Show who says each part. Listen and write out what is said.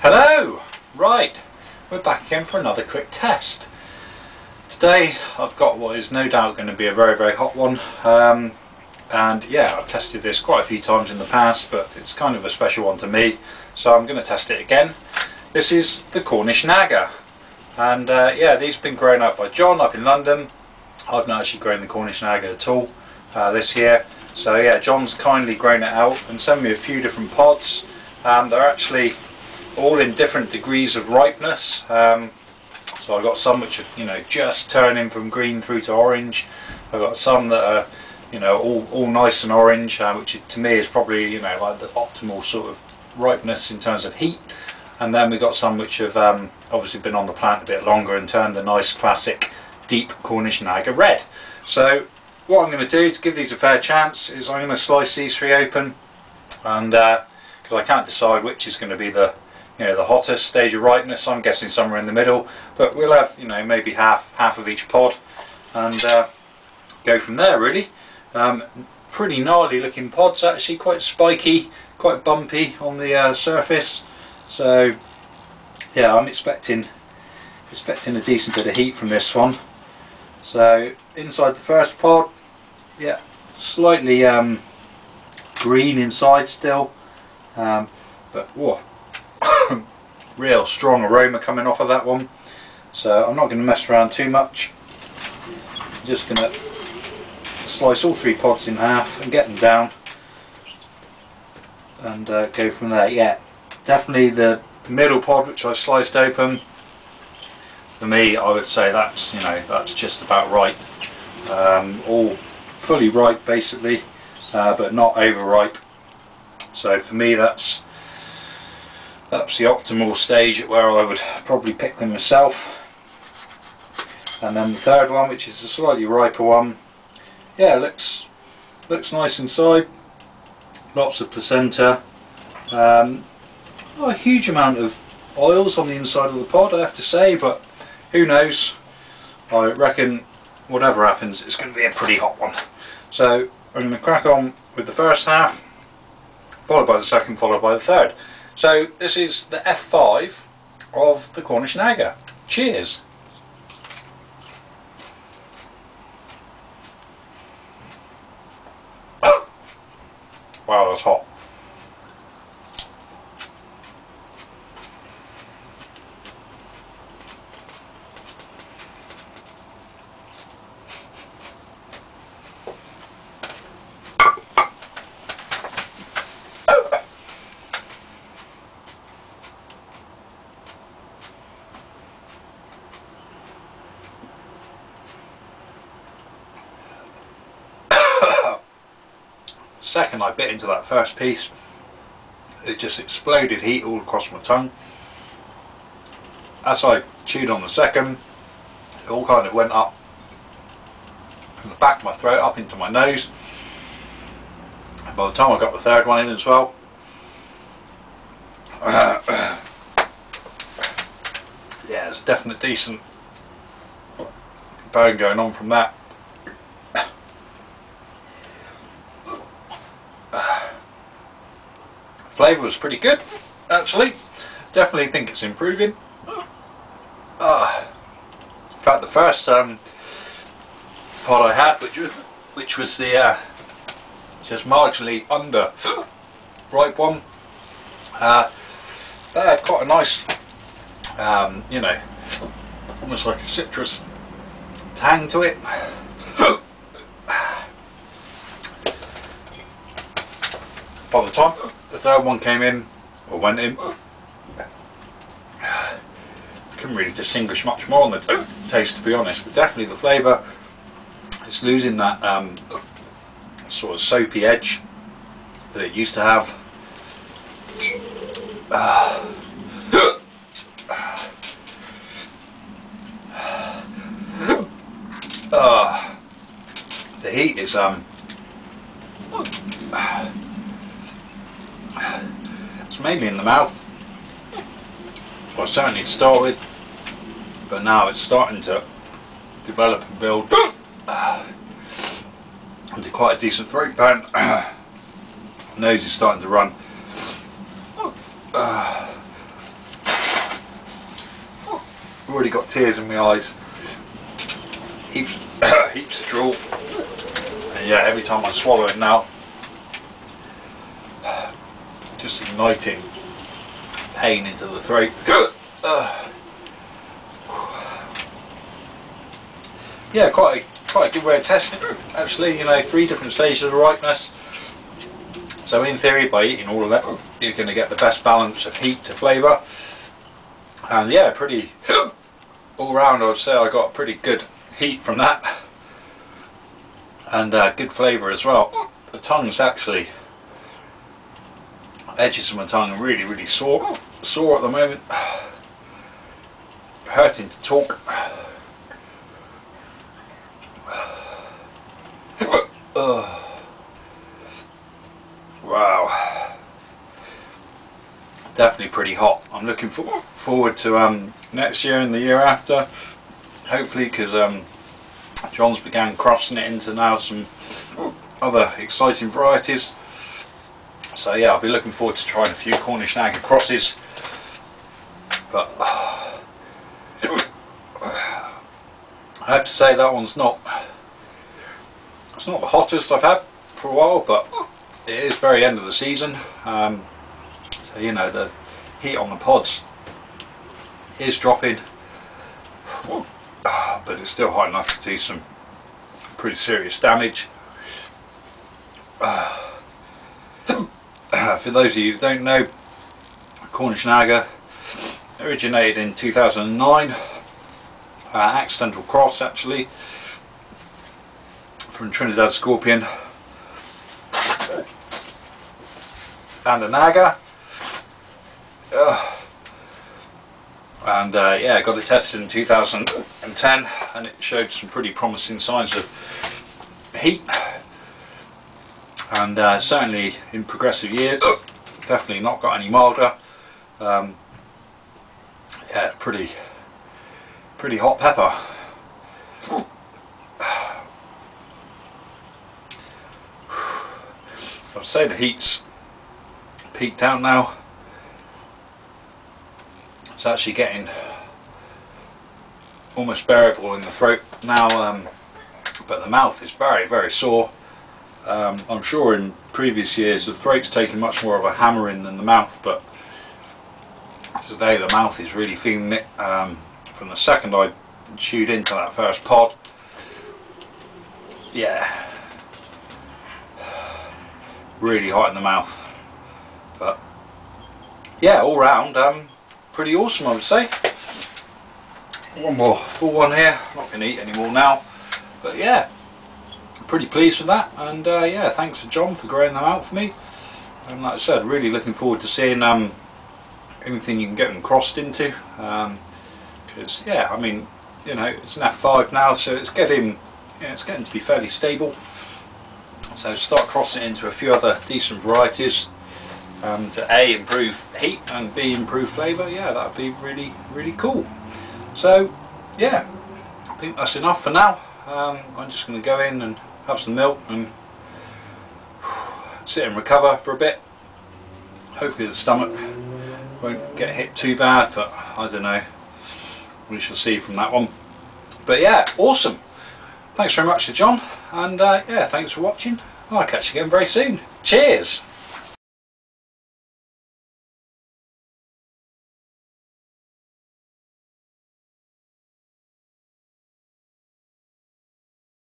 Speaker 1: Hello! Right, we're back again for another quick test. Today I've got what is no doubt going to be a very hot one, and yeah, I've tested this quite a few times in the past, but it's kind of a special one to me, so I'm going to test it again. This is the Cornish Naga, and yeah, these have been grown up by John up in London. I've not actually grown the Cornish Naga at all this year, so yeah, John's kindly grown it out and sent me a few different pods. They're actually all in different degrees of ripeness. So I've got some which are, you know, just turning from green through to orange. I've got some that are, you know, all nice and orange, which to me is probably, you know, like the optimal sort of ripeness in terms of heat. And then we've got some which have obviously been on the plant a bit longer and turned the nice classic deep Cornish Naga red. So what I'm going to do to give these a fair chance is I'm going to slice these three open, and because I can't decide which is going to be the, you know, the hottest stage of ripeness. I'm guessing somewhere in the middle, but we'll have, you know, maybe half of each pod, and go from there really. Pretty gnarly looking pods actually, quite spiky, quite bumpy on the surface. So yeah, I'm expecting a decent bit of heat from this one. So inside the first pod, yeah, slightly green inside still, but whoa. Real strong aroma coming off of that one, so I'm not going to mess around too much. I'm just going to slice all three pods in half and get them down, and go from there. Yeah, definitely the middle pod which I sliced open, for me I would say that's, you know, that's just about right. All fully ripe basically, but not overripe. So for me that's the optimal stage at where I would probably pick them myself. And then the third one, which is a slightly riper one, yeah, looks nice inside, lots of placenta, not a huge amount of oils on the inside of the pod, I have to say, but who knows. I reckon whatever happens, it's going to be a pretty hot one. So I'm going to crack on with the first half, followed by the second, followed by the third. So this is the F5 of the Cornish Naga. Cheers! Wow, that's hot. Second I bit into that first piece, it just exploded heat all across my tongue. As I chewed on the second, it all kind of went up from the back of my throat up into my nose, and by the time I got the third one in as well, yeah, there's a definite decent burn going on from that. Flavour was pretty good, actually. Definitely think it's improving. In fact, the first pod I had, which was the just marginally under ripe one, that had quite a nice, you know, almost like a citrus tang to it. By the time the third one came in, or went in, I couldn't really distinguish much more on the taste, to be honest, but definitely the flavour, it's losing that sort of soapy edge that it used to have. The heat is it's mainly in the mouth, well certainly to start with, but now it's starting to develop and build into quite a decent throat burn. Nose is starting to run. I've already got tears in my eyes. Heaps, heaps of drool. And yeah, every time I swallow it now, just igniting pain into the throat. Yeah, quite a good way of testing it. Actually, you know, 3 different stages of ripeness. So in theory, by eating all of that, you're going to get the best balance of heat to flavour. And yeah, pretty all round, I would say I got pretty good heat from that, and good flavour as well. The tongue's actually, edges of my tongue are really sore at the moment, hurting to talk. Wow, definitely pretty hot. I'm looking forward to next year and the year after, hopefully, because John's began crossing it into now some other exciting varieties. So yeah, I'll be looking forward to trying a few Cornish Naga crosses. But I have to say that one's not, it's not the hottest I've had for a while, but it is very end of the season. So you know, the heat on the pods is dropping, but it's still hot enough to do some pretty serious damage. For those of you who don't know, Cornish Naga originated in 2009, accidental cross actually, from Trinidad Scorpion and a Naga. And yeah, got it tested in 2010, and it showed some pretty promising signs of heat, and certainly in progressive years, definitely not got any milder. Yeah, pretty hot pepper. I'd say the heat's peaked out now. It's actually getting almost bearable in the throat now, but the mouth is very sore. I'm sure in previous years the throat's taken much more of a hammering than the mouth, but today the mouth is really feeling it. From the second I chewed into that first pod, yeah, really hot in the mouth. But yeah, all round pretty awesome, I would say. One more full one here, not going to eat any more now, but yeah, pretty pleased with that. And yeah, thanks to John for growing them out for me, and like I said, really looking forward to seeing anything you can get them crossed into, because yeah, I mean, you know, it's an F5 now, so it's getting, yeah, it's getting to be fairly stable. So start crossing it into a few other decent varieties to A, improve heat, and B, improve flavour. Yeah, that would be really cool. So yeah, I think that's enough for now. I'm just going to go in and have some milk and sit and recover for a bit. Hopefully the stomach won't get hit too bad, but I don't know, we shall see from that one. But yeah, awesome. Thanks very much to John, and yeah, thanks for watching. I'll catch you again very soon. Cheers!